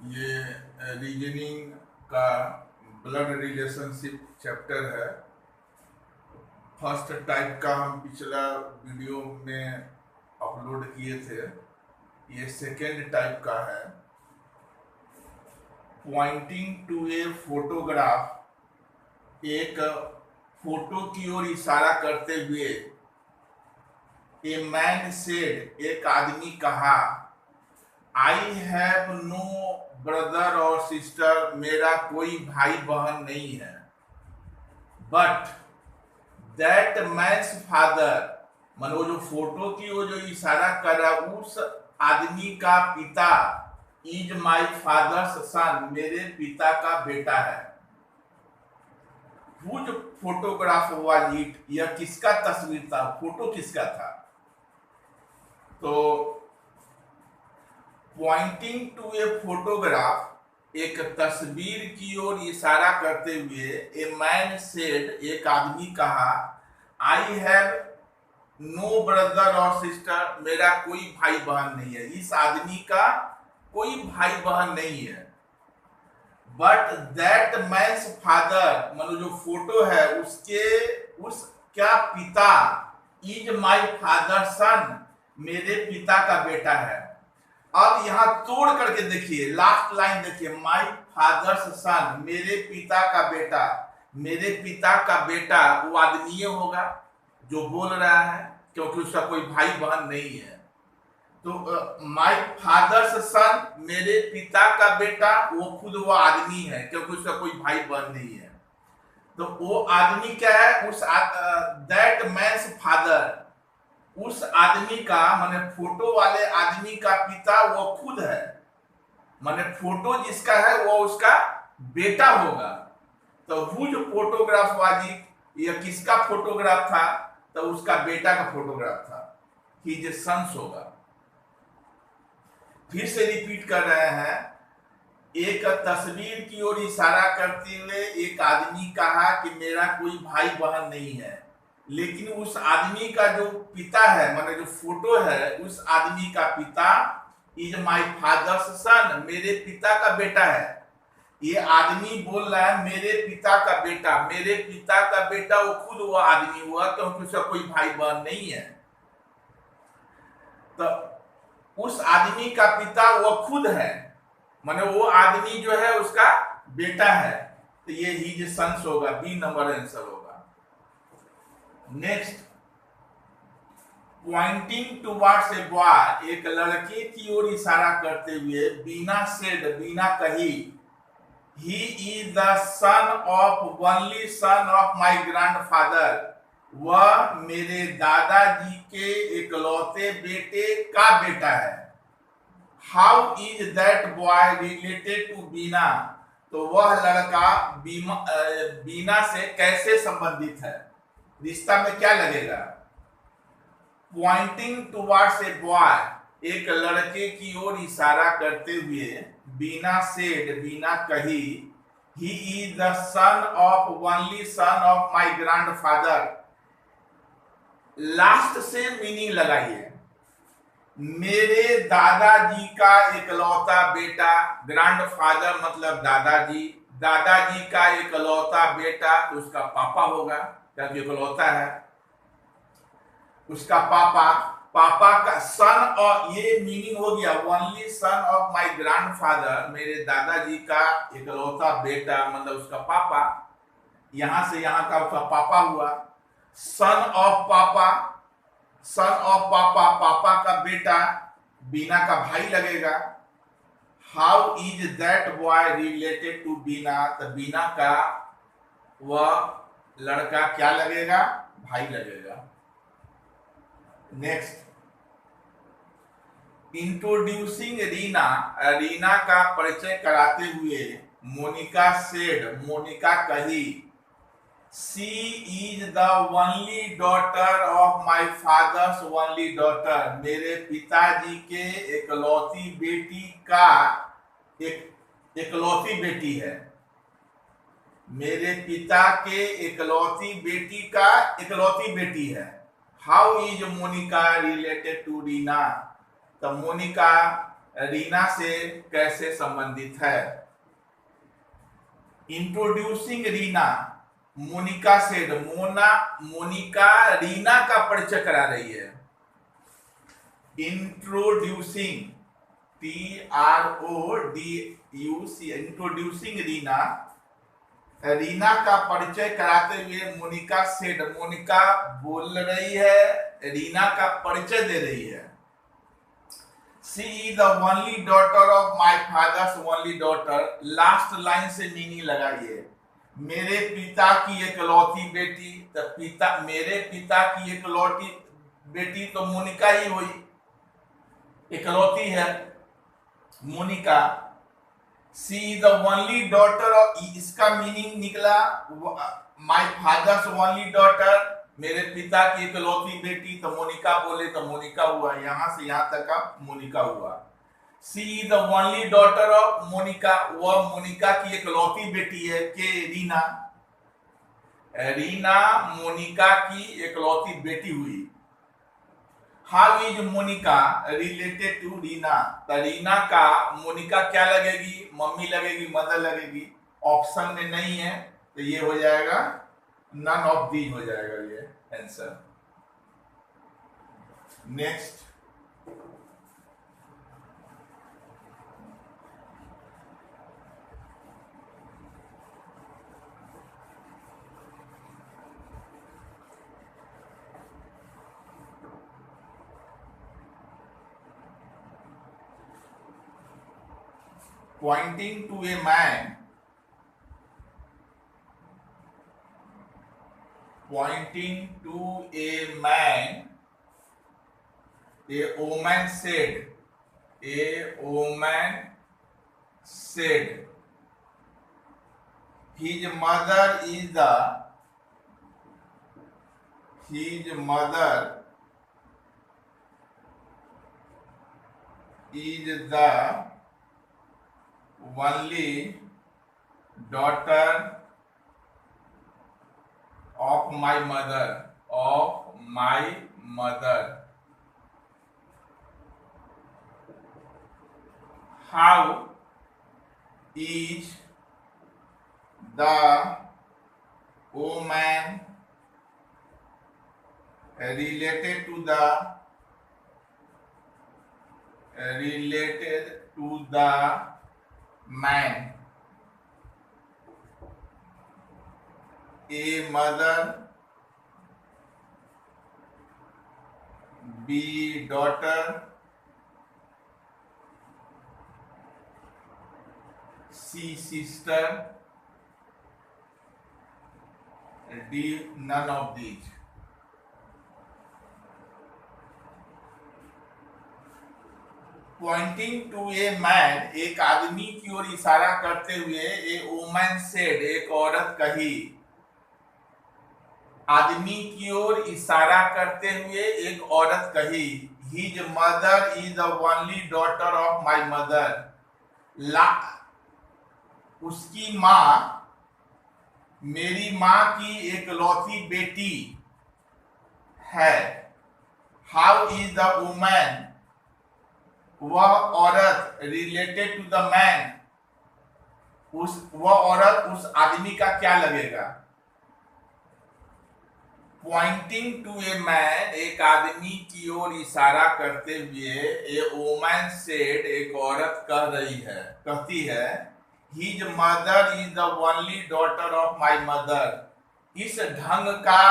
ये रीजनिंग का blood relationship chapter है। फर्स्ट टाइप का हम पिछला वीडियो में अपलोड किए थे। ये सेकेंड टाइप का है। पॉइंटिंग टू ए फोटोग्राफ, एक फोटो की ओर इशारा करते हुए ए मैन सेड, एक आदमी कहा, आई हैव नो ब्रदर और सिस्टर, मेरा कोई भाई बहन नहीं है। बट दैट मैन्स फादर, मन वो जो फोटो की वो जो इशारा कर रहा उस आदमी का पिता, इज माई फादर्स सन, मेरे पिता का बेटा है। वो जो फोटोग्राफ वाज इट, यह किसका तस्वीर था, फोटो किसका था? तो पॉइंटिंग टू ए फोटोग्राफ, एक तस्वीर की ओर इशारा करते हुए ए मैन सेड, एक आदमी कहा, आई हैव नो ब्रदर और सिस्टर, मेरा कोई भाई बहन नहीं है। इस आदमी का कोई भाई बहन नहीं है। बट दैट मैन्स फादर, मतलब जो फोटो है उसके उसका पिता, इज माई फादर सन, मेरे पिता का बेटा है। अब यहां तोड़ करके देखिए, लास्ट लाइन देखिए, माई फादर्स सन, मेरे पिता का बेटा। मेरे पिता का बेटा वो आदमी होगा जो बोल रहा है, क्योंकि उसका कोई भाई बहन नहीं है। तो माई फादर्स सन, मेरे पिता का बेटा, वो खुद वो आदमी है, क्योंकि उसका कोई भाई बहन नहीं है। तो वो आदमी क्या है? उस दैट मैन्स फादर, उस आदमी का, माने फोटो वाले आदमी का पिता वो खुद है। माने फोटो जिसका है वो उसका बेटा होगा। तो वो जो फोटोग्राफ वाजी, ये किसका फोटोग्राफ था? तो उसका बेटा का फोटोग्राफ था। ही जो सन्स होगा। फिर से रिपीट कर रहे हैं, एक तस्वीर की ओर इशारा करते हुए एक आदमी कहा कि मेरा कोई भाई बहन नहीं है। लेकिन उस आदमी का जो पिता है, मतलब जो फोटो है, उस आदमी का पिता, इज माई फादर्स सन, मेरे पिता का बेटा है। ये आदमी बोल रहा है मेरे पिता का बेटा। मेरे पिता का बेटा वो खुद वो आदमी हुआ, क्योंकि उसका कोई भाई बहन नहीं है। तो उस आदमी का पिता वो खुद है, माने वो आदमी जो है उसका बेटा है। तो ये ही जो सन्स होगा, बी नंबर आंसर होगा। Next, pointing towards a boy, एक लड़के की ओर इशारा करते हुए बीना सेड, बीना कही, he is the son of only son of my grandfather, वह मेरे दादाजी के इकलौते बेटे का बेटा है। How is that boy related to Beena, तो वह लड़का बीना से कैसे संबंधित है, रिश्ता में क्या लगेगा? पॉइंटिंग टुवर्ड्स ए बॉय, एक लड़के की ओर इशारा करते हुए बीना सेड, बीना कही, he is the son of only son of my grandfather. Last से मीनिंग लगाइए, मेरे दादाजी का इकलौता बेटा, ग्रैंडफादर मतलब दादाजी, दादाजी का इकलौता बेटा, तो उसका पापा होगा, क्योंकि इकलौता है। उसका पापा, पापा का सन, और ये मीनिंग हो गया only son of my grandfather, मेरे दादाजी का इकलौता बेटा मतलब उसका पापा। यहां से यहां का उसका पापा हुआ। सन ऑफ पापा, सन ऑफ पापा, पापा का बेटा, बीना का भाई लगेगा। How is that boy related to Beena, तो बीना का वह लड़का क्या लगेगा? भाई लगेगा। नेक्स्ट, इंट्रोड्यूसिंग रीना, रीना का परिचय कराते हुए मोनिका सेड, मोनिका कही, she is the only daughter of my fathers only daughter, मेरे पिताजी के इकलौती बेटी का इकलौती बेटी है। मेरे पिता के इकलौती बेटी का इकलौती बेटी है। How is Monika related to Reena, तो मोनिका रीना से कैसे संबंधित है? इंट्रोड्यूसिंग रीना, मोनिका सेड, मोनिका रीना का परिचय करा रही है। Introducing, TRODUC, introducing Reena, Reena का परिचय कराते हुए मोनिका सेड, मोनिका बोल रही है, रीना का परिचय दे रही है। She is the only daughter of my father's only daughter. Last line से मीनिंग लगाइए। मेरे पिता की इकलौती बेटी, तो मेरे पिता की इकलौती बेटी तो मोनिका ही हुई, इकलौती है Monika. She is the only daughter of, इसका मीनिंग निकला my father's only daughter, मेरे पिता की इकलौती बेटी, तो मोनिका बोले तो मोनिका हुआ, यहां से यहां तक का मोनिका हुआ। She is the only daughter of Monika, वह मोनिका की इकलौती बेटी है के रीना, रीना मोनिका की इकलौती बेटी हुई। How is Monika related to Reena, तो रीना का मोनिका क्या लगेगी? मम्मी लगेगी, मदर लगेगी। ऑप्शन में नहीं है तो ये हो जाएगा नन ऑफ दीज हो जाएगा ये answer. Next, pointing to a man, pointing to a man, a woman said, a woman said, his mother is the, his mother is the only daughter of my mother, of my mother. How is the woman related to the man? A mother, B daughter, C sister, D none of these. Pointing to a man, एक आदमी की ओर इशारा करते हुए, a woman said, एक औरत कही। आदमी की ओर इशारा करते हुए एक औरत कही, his mother is the only daughter of my mother, उसकी माँ मेरी माँ की एकलौती बेटी है। हाउ इज द वुमन, वह औरत, रिलेटेड टू द मैन, वह औरत उस आदमी का क्या लगेगा? पॉइंटिंग टू ए मैन, एक आदमी की ओर इशारा करते हुए, ए वुमन सेड, एक औरत कह रही है, कहती है, his mother is the only daughter of my mother. इस ढंग का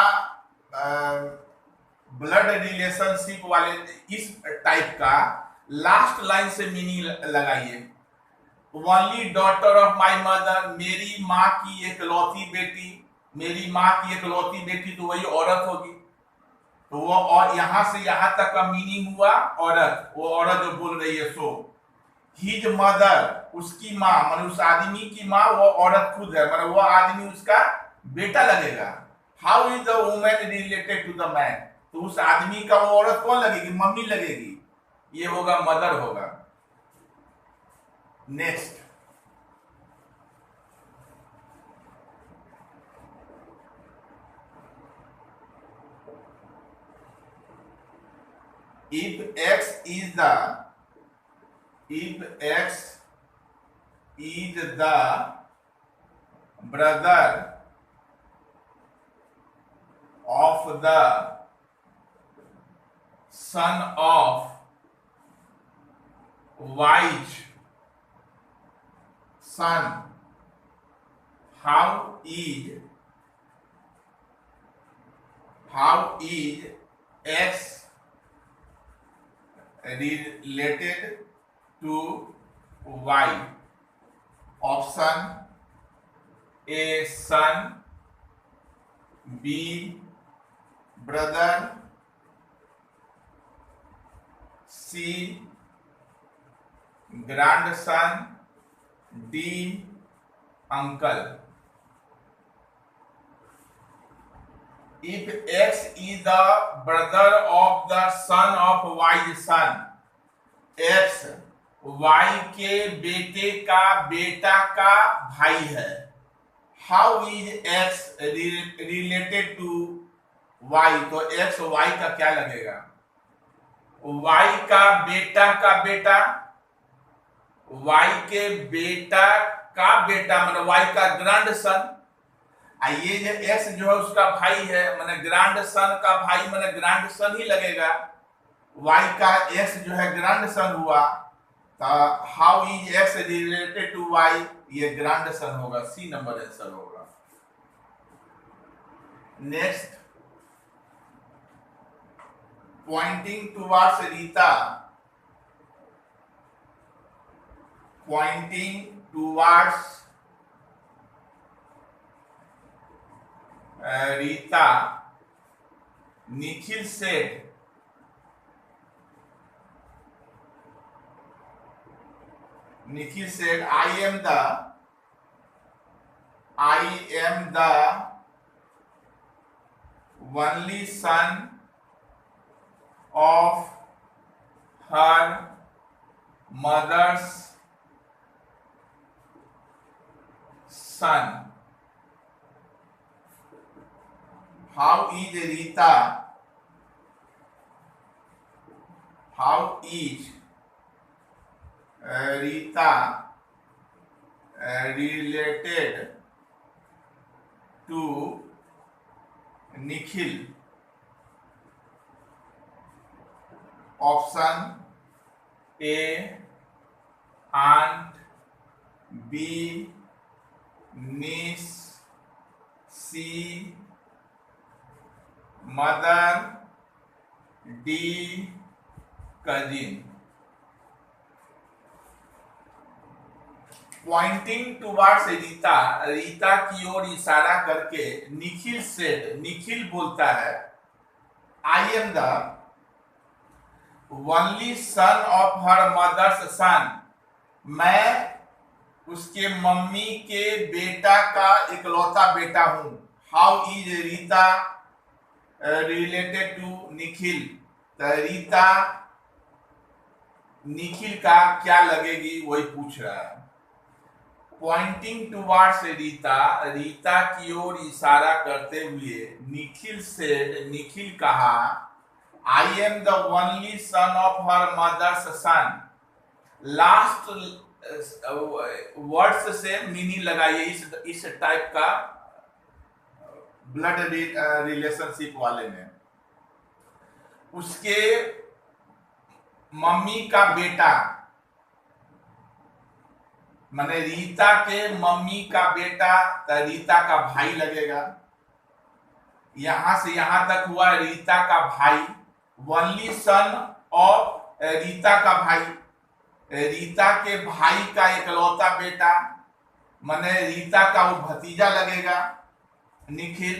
ब्लड रिलेशनशिप वाले, इस टाइप का लास्ट लाइन से मीनिंग लगाइए। Only daughter of my mother, मेरी माँ की एकलौती बेटी, मेरी माँ की एकलौती बेटी तो वही औरत होगी, तो वो, और यहां से यहां तक का मीनिंग हुआ औरत, वो औरत जो बोल रही है। सो हिज मदर, उसकी माँ, मतलब उस आदमी की माँ, वो औरत खुद है, मतलब वो आदमी उसका बेटा लगेगा। How is the woman related to the man, तो उस आदमी का वो औरत कौन लगेगी? मम्मी लगेगी, ये होगा मदर होगा। Next, if x is the if X is the brother of the son of Y's son, how is X related to Y? Option A son, B brother, C grandson, D uncle. If X is the brother of the son of Y son, X Y के बेटे का बेटा का भाई है, how is X related to Y? तो X Y का क्या लगेगा? Y का बेटा, Y के बेटा का बेटा मतलब Y का ग्रैंड सन, ये जो X जो है उसका भाई है, माने ग्रैंड सन का भाई माने ग्रैंड सन ही लगेगा। Y का X जो है ग्रैंड सन हुआ, तो how is X related to Y? ये ग्रैंड सन होगा, सी नंबर आंसर होगा। Next, pointing towards Rita, pointing towards Rita, Nikhil said I am the only son of her mother's son. How is Rita related to Nikhil? Option A aunt, B niece, C mother, D cousin. Pointing towards Rita की ओर इशारा करके निखिल बोलता है, I am the only son of her mother's son, मैं उसके mummy के बेटा का इकलौता बेटा हूं। How is Rita related to Nikhil? तो रीता निखिल का क्या लगेगी वही पूछ रहा है। पॉइंटिंग टुवर्ड्स रीता की ओर इशारा करते हुए निखिल कहा, I am the only son of her mother's son. Last words से मीनिंग लगाइए इस टाइप का ब्लड रिलेशनशिप वाले में। उसके मम्मी का बेटा माने रीता के मम्मी का बेटा, तो रीता का भाई लगेगा। यहां से यहां तक हुआ रीता का भाई, ओनली सन ऑफ रीता का भाई, रीता के भाई का इकलौता बेटा, माने रीता का वो भतीजा लगेगा निखिल,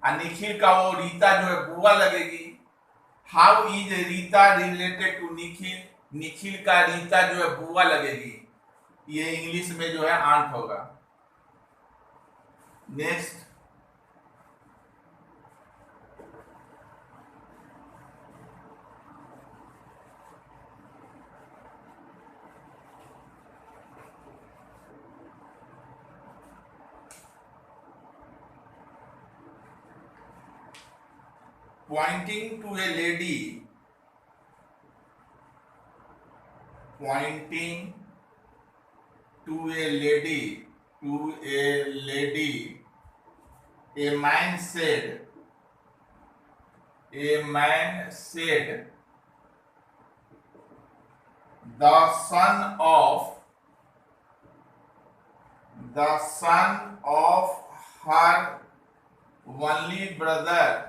और निखिल का वो रीता जो है बुआ लगेगी। How is Rita related to Nikhil? Nikhil का रीता जो है बुआ लगेगी, ये इंग्लिश में जो है आंट होगा। Next, pointing to a lady, pointing to a lady, a man said, the son of her only brother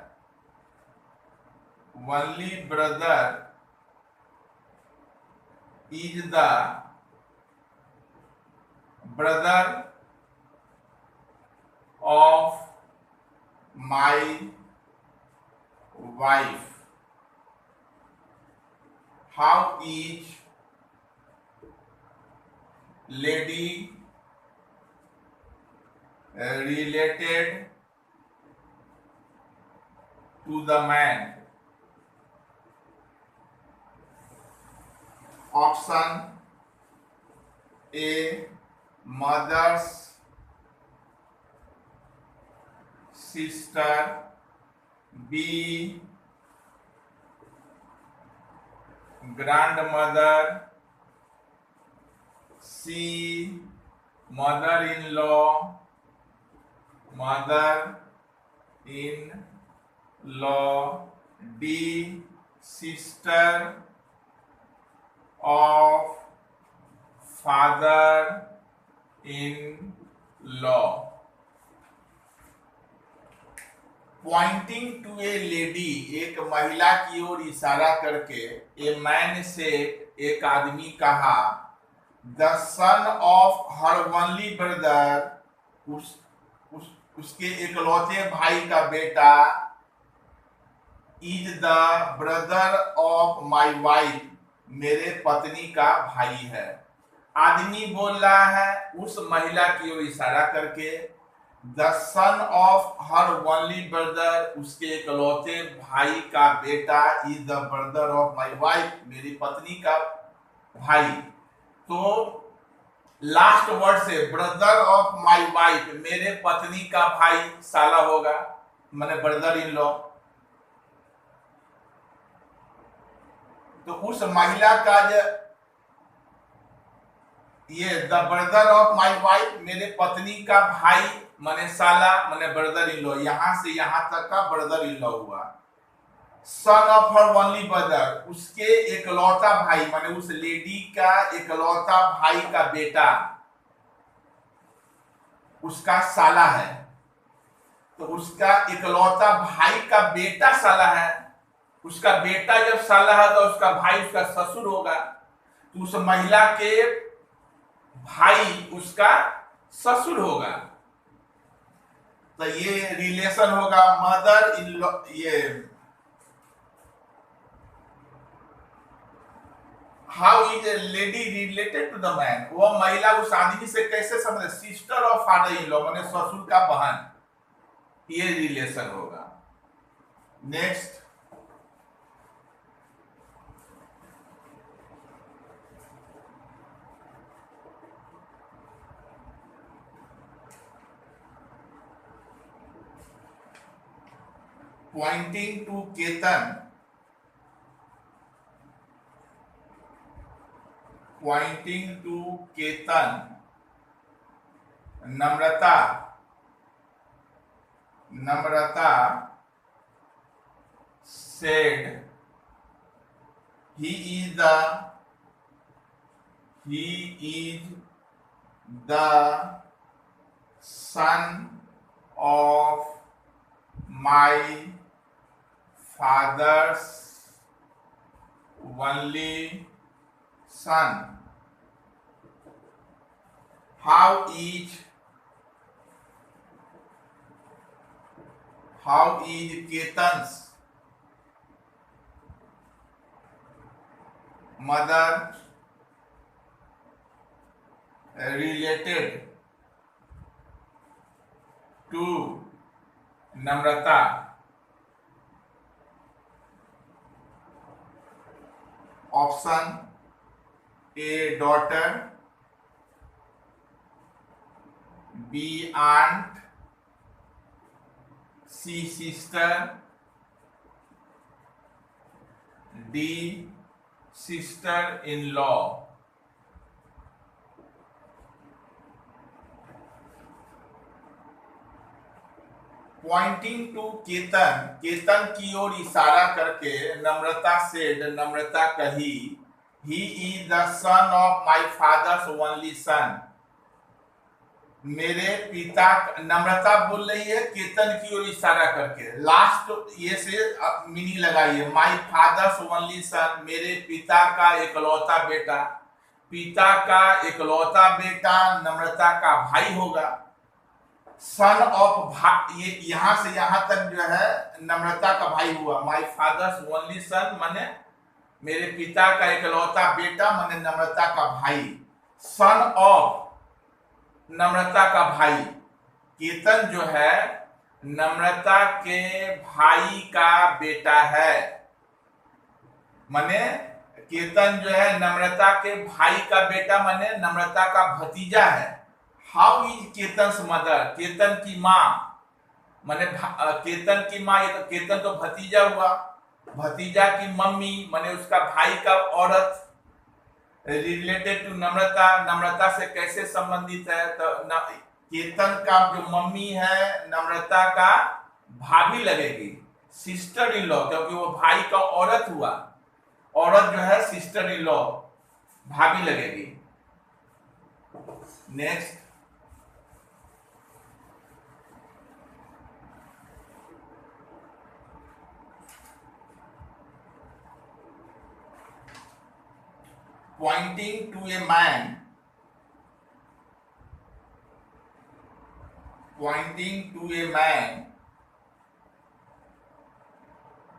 is the brother of my wife. How is lady related to the man? Option A, mother's sister. B, grandmother. C, mother-in-law. D, sister of father-in-law. Pointing to a lady, एक महिला की ओर इशारा करके, a man से, एक आदमी कहा, the son of her only brother, उसके इकलौते भाई का बेटा, is the brother of my wife, मेरे पत्नी का भाई है। आदमी बोल रहा है उस महिला की ओर इशारा करके, the son of her only brother, उसके इकलौते भाई का बेटा, is the brother of my wife, मेरी पत्नी का भाई। तो लास्ट वर्ड से ब्रदर ऑफ माई वाइफ, मेरे पत्नी का भाई, साला होगा, माने ब्रदर इन लॉ। तो उस महिला का जो ये the brother of my wife, मेरे पत्नी का भाई, माने साला, माने ब्रदर इन लॉ, यहां से यहां तक का ब्रदर इन लॉ हुआ। सन ऑफ हर ओनली ब्रदर, उसके इकलौता भाई, माने उस लेडी का इकलौता भाई का बेटा, उसका साला है। तो उसका इकलौता भाई का बेटा साला है, उसका बेटा जब साला है तो उसका भाई उसका ससुर होगा। तो उस महिला के भाई उसका ससुर होगा। तो ये रिलेशन होगा मदर इन लॉ। ये how is a lady related to the man, वो महिला उस आदमी से कैसे समझे, sister of father in law, माने ससुर का बहन, ये रिलेशन होगा। Next, pointing to Ketan, Namrata said he is the son of my father's only son. How is Ketan's mother related to Namrata? Option A, daughter. B, aunt. C, sister. D, sister-in-law. Pointing to Ketan, Ketan की ओर इशारा करके Namrata said, Namrata कही, he is the son of my father's only son, मेरे पिता, नम्रता बोल रही है केतन की ओर इशारा करके, लास्ट ये से मीनिंग लगाइए, माई फादर्स ओनली सन, मेरे पिता का इकलौता बेटा, पिता का इकलौता बेटा नम्रता का भाई होगा, सन ऑफ, ये यहां से यहां तक जो है नम्रता का भाई हुआ, माई फादर्स ओनली सन माने मेरे पिता का इकलौता बेटा माने नम्रता का भाई, सन ऑफ नम्रता का भाई, केतन जो है नम्रता के भाई का बेटा है, माने केतन जो है नम्रता के भाई का बेटा माने नम्रता का भतीजा है। How is Ketan mother, Ketan की माँ माने केतन की माँ, ये तो केतन तो भतीजा हुआ, भतीजा की मम्मी माने उसका भाई का औरत, रिलेटेड टू नम्रता, नम्रता से कैसे संबंधित है, तो केतन का जो मम्मी है नम्रता का भाभी लगेगी, सिस्टर इन लॉ, क्योंकि वो भाई का औरत हुआ, औरत जो है सिस्टर इन लॉ, भाभी लगेगी। Next, pointing to a man, pointing to a man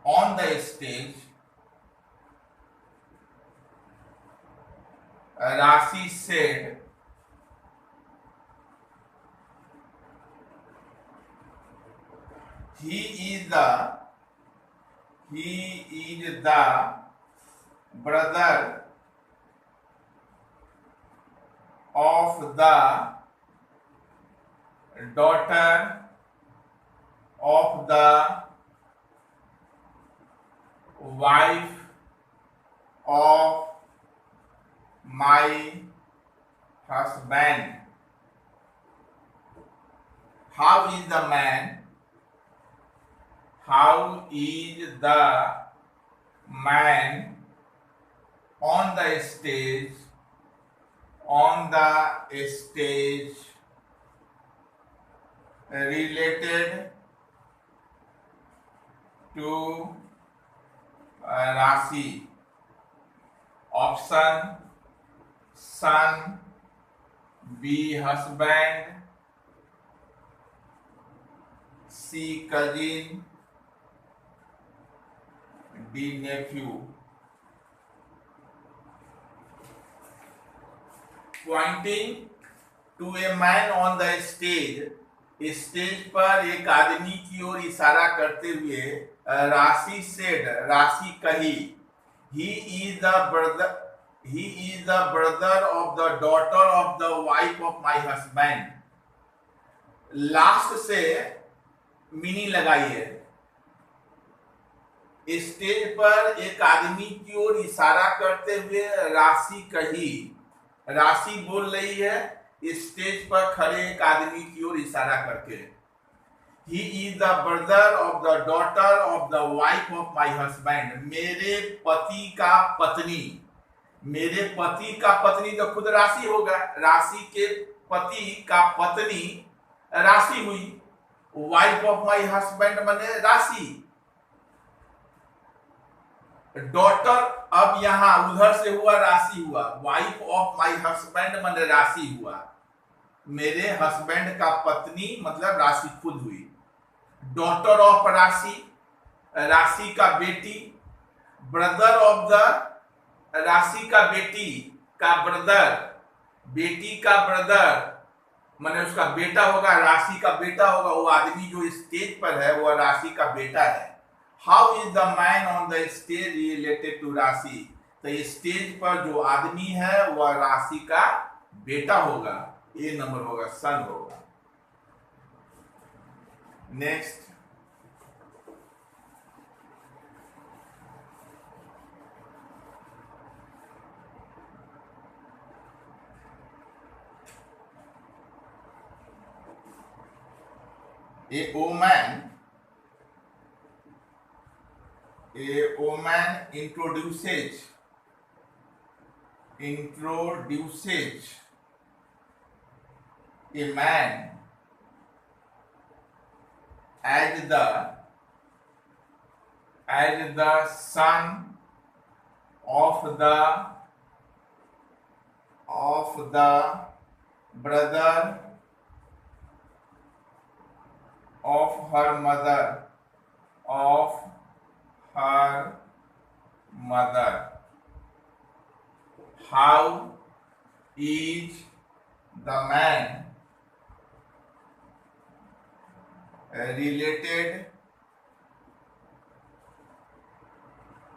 on the stage, Rashi said, he is the brother of the daughter of the wife of my husband. How is the man? How is the man on the stage? On the stage related to Rashi. Option son, B husband, C cousin, D nephew. Pointing to a man on the stage, stage पर एक आदमी की ओर इशारा करते हुए राशि said, राशि कही, he is the brother of the daughter of the wife of my husband. Last से मीनिंग लगाइए, स्टेज पर एक आदमी की ओर इशारा करते हुए राशि कही, राशि बोल रही है स्टेज पर खड़े एक आदमी की ओर इशारा करके, he is the brother of the daughter of the wife of my husband, मेरे पति का पत्नी, मेरे पति का पत्नी तो खुद राशि होगा, राशि के पति का पत्नी राशि हुई, वाइफ ऑफ माई हस्बैंड माने राशि, डॉटर अब यहां उधर से हुआ राशि हुआ, वाइफ ऑफ माई हस्बैंड माने राशि हुआ, मेरे हस्बैंड का पत्नी मतलब राशि खुद हुई, डॉटर ऑफ राशि, राशि का बेटी, ब्रदर ऑफ द, राशि का बेटी का ब्रदर, बेटी का ब्रदर माने उसका बेटा होगा, राशि का बेटा होगा, वो आदमी जो स्टेज पर है वो राशि का बेटा है। How is the man on the stage related to Rashi, तो स्टेज पर जो आदमी है वह राशि का बेटा होगा, ए नंबर होगा, सन होगा। Next, A woman introduces a man as the son of the brother of her mother. How is the man related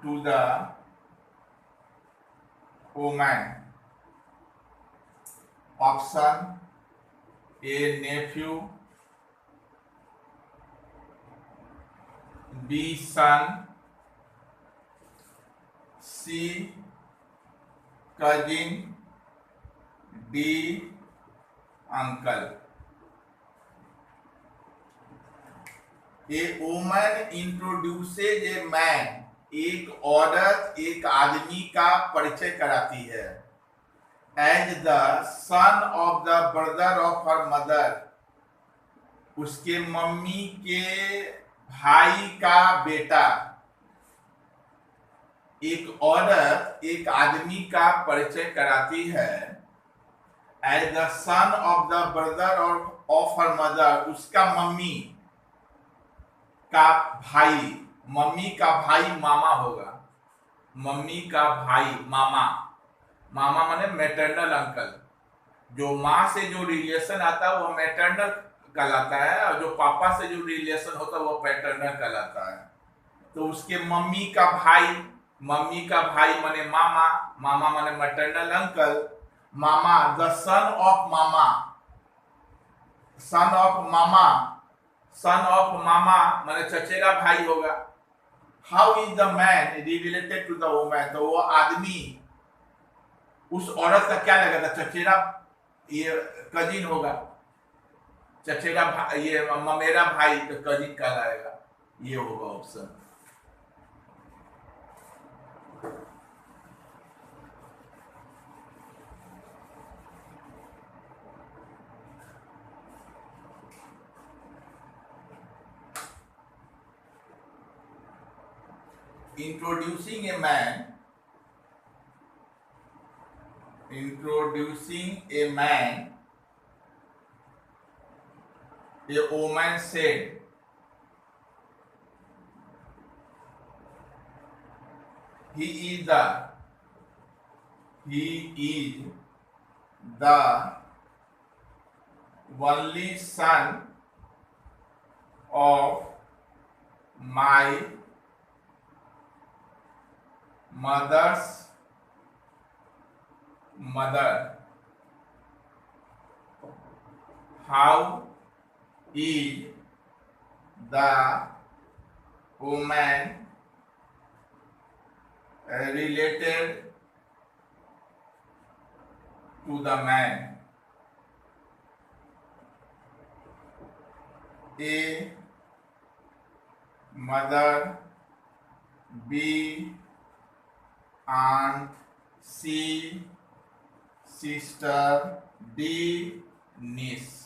to the woman? Option A, nephew, B, son, C, cousin, D, uncle. A woman introduces a man. एक औरत एक आदमी का परिचय कराती है as the son of the brother of her mother, उसके mummy के भाई का बेटा। एक औरत एक आदमी का परिचय कराती है as the son of the brother of her mother, उसका मम्मी का भाई। मम्मी का भाई मामा होगा, मम्मी का भाई मामा। मामा माने मैटरनल अंकल। जो माँ से जो रिलेशन आता है वो मैटरनल कहलाता है, और जो पापा से जो रिलेशन होता है वो पैटर्नल कहलाता है। तो उसके मम्मी का भाई माने मामा, मामा माने मैटरनल अंकल, मामा द सन ऑफ मामा, सन ऑफ मामा माने चचेरा भाई होगा। How is the man related to the woman, तो वो आदमी उस औरत का क्या लगेगा? चचेरा, ये कजिन होगा। चचेरा ये ममेरा भाई तो कजिन कहलाएगा। ये होगा option. Introducing a man, a woman said, he is the only son of my mother's mother. How is the woman related to the man? A, mother, B, aunt, C, sister, D, niece.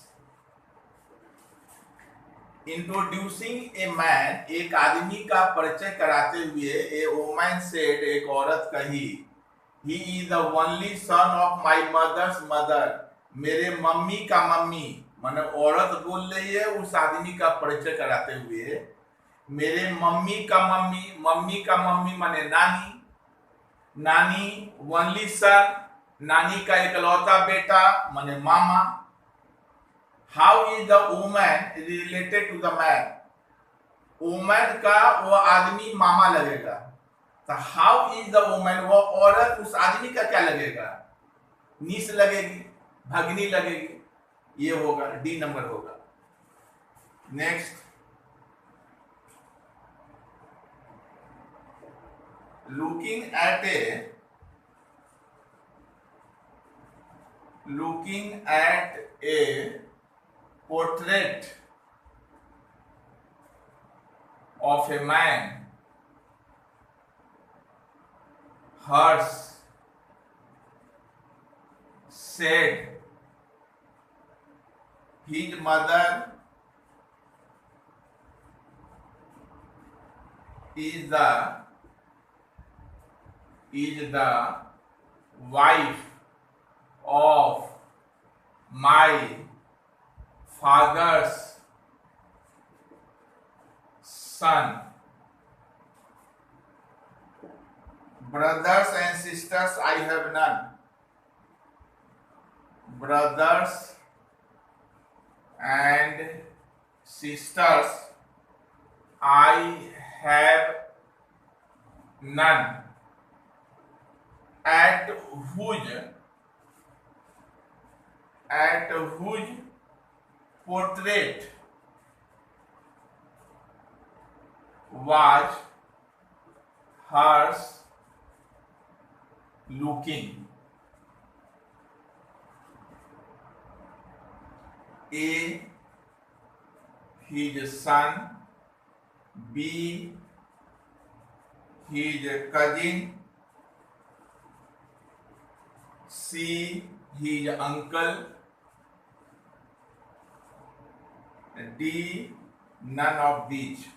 Introducing A man, एक आदमी का परिचय कराते हुए, a woman said, एक औरत कही, he is the only son of my mother's mother, मेरे मम्मी का मम्मी, माने औरत बोल रही है उस आदमी का परिचय कराते हुए, मेरे मम्मी का मम्मी माने नानी, ओनली सन, नानी का इकलौता बेटा माने मामा। How is the woman related to the man, woman का वो आदमी मामा लगेगा, तो हाउ इज द वुमन, वो औरत उस आदमी का क्या लगेगा? नीस लगेगी, भगनी लगेगी। ये होगा, डी नंबर होगा। Next, looking at a portrait of a man, Hers said his mother is the wife of my father's son. Brothers and sisters I have none. Brothers and sisters I have none. At whose portrait was hers looking. A, his son. B, his cousin. C, his uncle. D, none of these.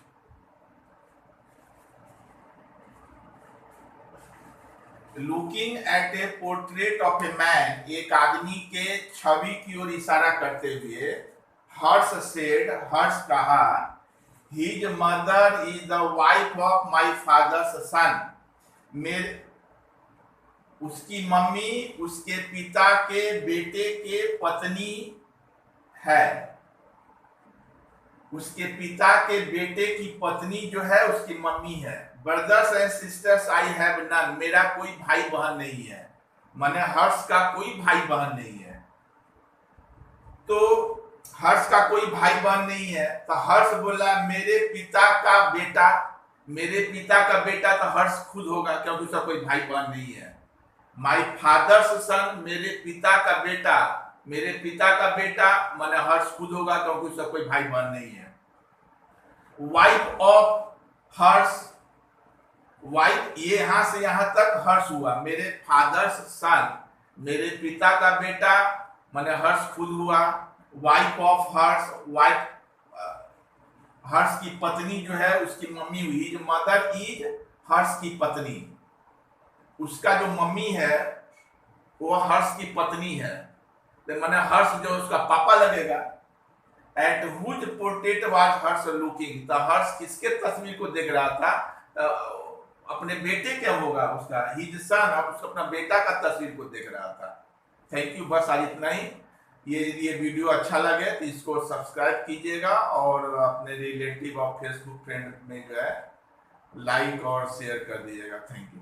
Looking at A portrait of A man, एक आदमी के छवि की ओर इशारा करते हुए हर्ष said, Harsh कहा, his mother is the wife of my father's son, मेरे उसकी मम्मी उसके पिता के बेटे के पत्नी है, उसके पिता के बेटे की पत्नी जो है उसकी मम्मी है। Brothers and sisters I have none, मेरा कोई भाई बहन नहीं है, माने हर्ष का कोई भाई बहन नहीं है। तो हर्ष का कोई भाई बहन नहीं है तो हर्ष बोला मेरे पिता का बेटा, मेरे पिता का बेटा तो हर्ष खुद होगा क्योंकि उसका कोई भाई बहन नहीं है। माय फादर्स सन, मेरे पिता का बेटा, मेरे पिता का बेटा माने हर्ष खुद होगा क्योंकि उसका कोई भाई बहन नहीं है। वाइफ ऑफ हर्ष, वाइफ ये यहां से यहां तक हर्ष हुआ, मेरे फादर्स सन, मेरे पिता का बेटा माने हर्ष खुद हुआ। वाइफ ऑफ हर्ष, वाइफ हर्ष की पत्नी जो है उसकी मम्मी हुई, जो मदर इज हर्ष की पत्नी, उसका जो मम्मी है वो हर्ष की पत्नी है, तो माने हर्ष जो उसका पापा लगेगा। At whose portrait was Harsh looking, तो हर्ष किसके तस्वीर को देख रहा था? अपने बेटे क्या होगा उसका, हिज सन, अब उसका अपना बेटा का तस्वीर को देख रहा था। थैंक यू, बस आज इतना ही। ये वीडियो अच्छा लगे तो इसको सब्सक्राइब कीजिएगा और अपने रिलेटिव और फेसबुक फ्रेंड में जो है लाइक और शेयर कर दीजिएगा। Thank you.